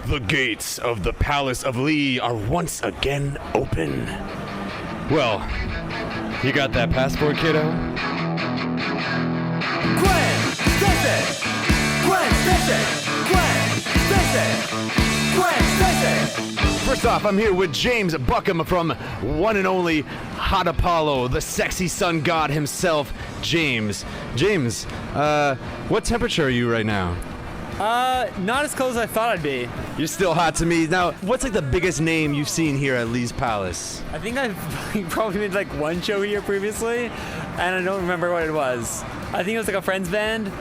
The gates of the Palace of Lee are once again open. Well, you got that passport, kiddo? Gwen Stacy! Gwen Stacy! Gwen Stacy! Gwen Stacy! First off, I'm here with Jaymes Buckham from one and only HotApollo, the sexy sun god himself, Jaymes. Jaymes, what temperature are you right now? Not as cold as I thought I'd be. You're still hot to me. Now, what's like the biggest name you've seen here at Lee's Palace? I think I've probably made like one show here previously, and I don't remember what it was. I think it was like a friend's band.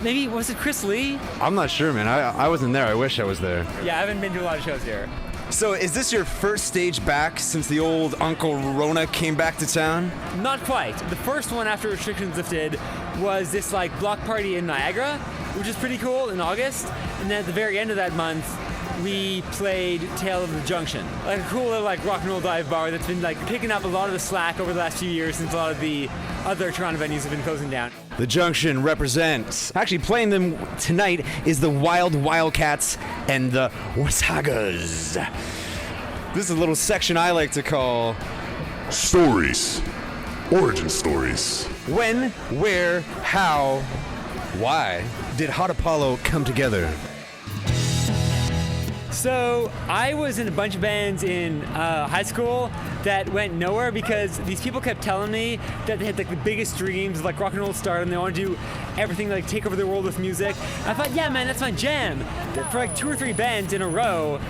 Maybe, was it Chris Lee? I'm not sure, man. I wasn't there. I wish I was there. Yeah, I haven't been to a lot of shows here. So is this your first stage back since the old Uncle Rona came back to town? Not quite. The first one after restrictions lifted was this like block party in Niagara, which is pretty cool, in August. And then at the very end of that month, we played Tale of the Junction, like a cool little like rock and roll dive bar that's been like picking up a lot of the slack over the last few years since a lot of the other Toronto venues have been closing down. The Junction represents. Actually, playing them tonight is the Wild Wildcats and the Wasagas. This is a little section I like to call Stories. Origin stories. When, where, how, why did HotApollo come together? So I was in a bunch of bands in high school that went nowhere because these people kept telling me that they had like the biggest dreams of like rock and roll star and they want to do everything, like take over the world with music. I thought, yeah, man, that's my jam. For like 2 or 3 bands in a row,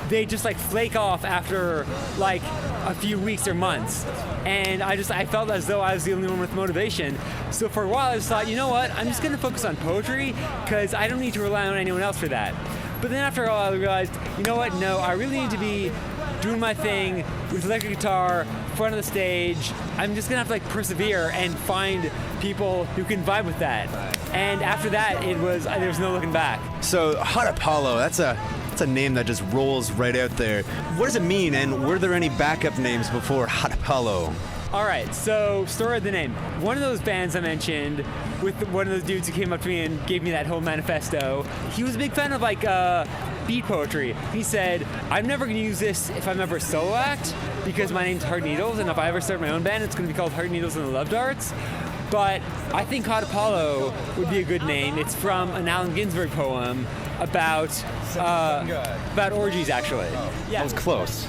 they just like flake off after like a few weeks or months. And I felt as though I was the only one with motivation. So for a while I just thought, you know what, I'm just gonna focus on poetry because I don't need to rely on anyone else for that. But then after a while I realized, you know what, no, I really need to be doing my thing with electric guitar, front of the stage. I'm just gonna have to like persevere and find people who can vibe with that. And after that, there was no looking back. So HotApollo, that's a name that just rolls right out there. What does it mean, and were there any backup names before HotApollo? All right, so story of the name. One of those bands I mentioned, with one of those dudes who came up to me and gave me that whole manifesto, he was a big fan of like beat poetry. He said, I'm never gonna use this if I'm ever a solo act, because my name's Heart Needles, and if I ever start my own band, it's gonna be called Heart Needles and the Love Darts. But I think HotApollo would be a good name. It's from an Allen Ginsberg poem about orgies, actually. Yeah. That was close.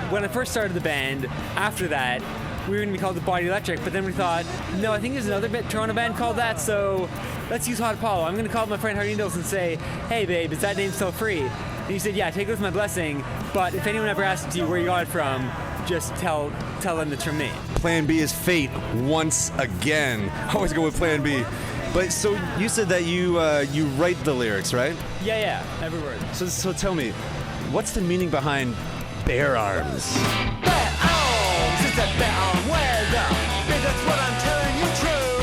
When I first started the band, after that, we were going to be called the Body Electric, but then we thought, no, I think there's another Toronto band called that, so let's use HotApollo. I'm going to call my friend Heart Needles and say, hey, babe, is that name still free? And he said, yeah, take it with my blessing, but if anyone ever asks you where you got it from, just tell them it's from me. Plan B is fate once again. Always go with Plan B. But so you said that you write the lyrics, right? Yeah, every word. So tell me, what's the meaning behind bare arms? Bare arms! It's a bare arm weather. Babe, that's what I'm telling you true.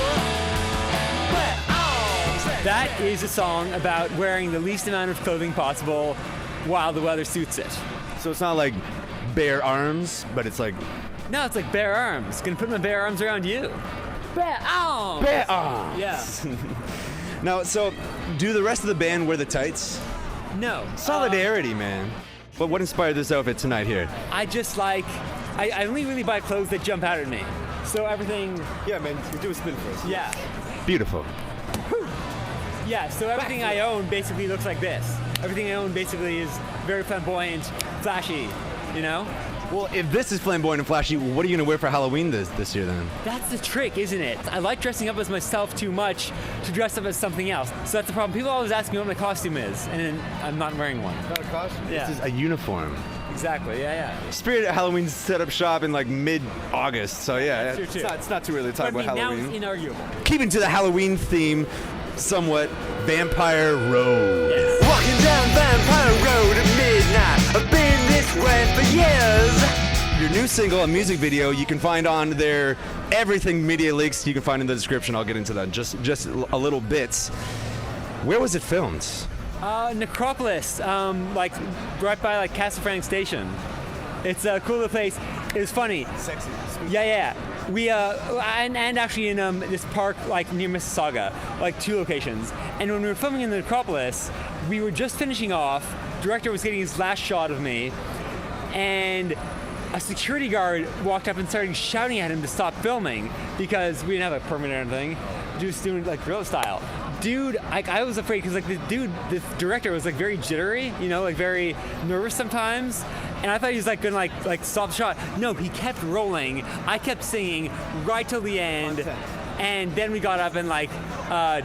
Bare arms! That is a song about wearing the least amount of clothing possible while the weather suits it. So it's not like bare arms, but it's like... No, it's like bare arms. Gonna put my bare arms around you. Bare arms! Bare arms! Yeah. Now, so do the rest of the band wear the tights? No. Solidarity, man. But what inspired this outfit tonight here? I just like, I only really buy clothes that jump out at me. So everything... Yeah, man, you do a spin for us. Yeah. Beautiful. Yeah, so everything I own basically looks like this. Everything I own basically is very flamboyant, flashy, you know? Well, if this is flamboyant and flashy, what are you going to wear for Halloween this year then? That's the trick, isn't it? I like dressing up as myself too much to dress up as something else. So that's the problem. People always ask me what my costume is, and I'm not wearing one. It's not a costume. Yeah. This is a uniform. Exactly, yeah. Spirit at Halloween set up shop in like mid-August, so yeah, That's true, too. it's not too early to talk But I about mean, Halloween. now it's inarguable. Keeping to the Halloween theme, somewhat, Vampire Road. Yes. Walking down Vampire Road at midnight. I've been this way for years. Your new single, a music video, you can find on their everything media links. You can find in the description. I'll get into that in just a little bits. Where was it filmed? Necropolis, like right by like Castlefranc Station. It's a cool little place. It was funny. Sexy. Yeah. We and actually in this park like near Mississauga, like 2 locations. And when we were filming in the Necropolis, we were just finishing off director was getting his last shot of me, and a security guard walked up and started shouting at him to stop filming because we didn't have a permit or anything. Just doing like guerrilla style. Dude, I was afraid because like the director was like very jittery, you know, like very nervous sometimes. And I thought he was like gonna like stop the shot. No, he kept rolling. I kept singing right till the end. And then we got up and like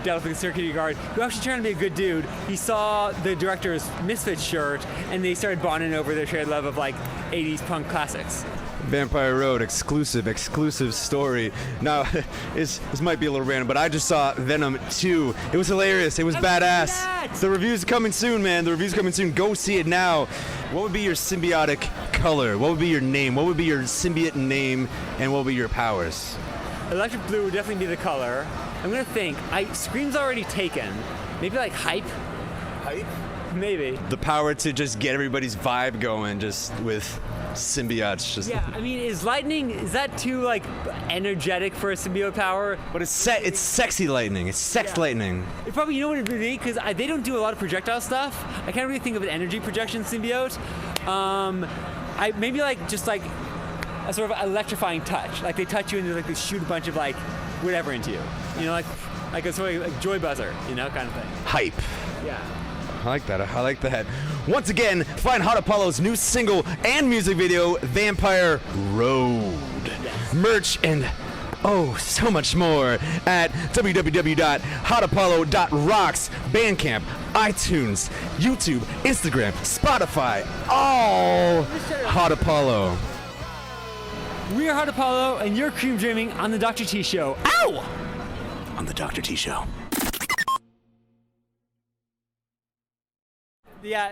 dealt with the security guard, who actually turned out to be a good dude. He saw the director's Misfits shirt, and they started bonding over their shared love of like 80s punk classics. Vampire Road, exclusive story. Now, this might be a little random, but I just saw Venom 2. It was hilarious. It was badass. The review's coming soon, man. The review's coming soon. Go see it now. What would be your symbiotic color? What would be your name? What would be your symbiote name? And what would be your powers? Electric blue would definitely be the color. I'm gonna think. Scream's already taken. Maybe like hype. Hype? Maybe. The power to just get everybody's vibe going, just with symbiotes. Just yeah, I mean, is lightning, is that too like energetic for a symbiote power? But it's sexy lightning. It's sex lightning. It probably, you know what it would be? Because they don't do a lot of projectile stuff. I can't really think of an energy projection symbiote. Maybe like just like a sort of electrifying touch. Like they touch you and they shoot a bunch of like whatever into you. You know, like a sort of like joy buzzer, you know, kind of thing. Hype. Yeah. I like that. I like that. Once again, find HotApollo's new single and music video, Vampire Road. Yes. Merch and so much more at www.hotapollo.rocks, Bandcamp, iTunes, YouTube, Instagram, Spotify, all HotApollo. We are HotApollo, and you're cream dreaming on the Dr. T Show. Ow! On the Dr. T Show. Yeah,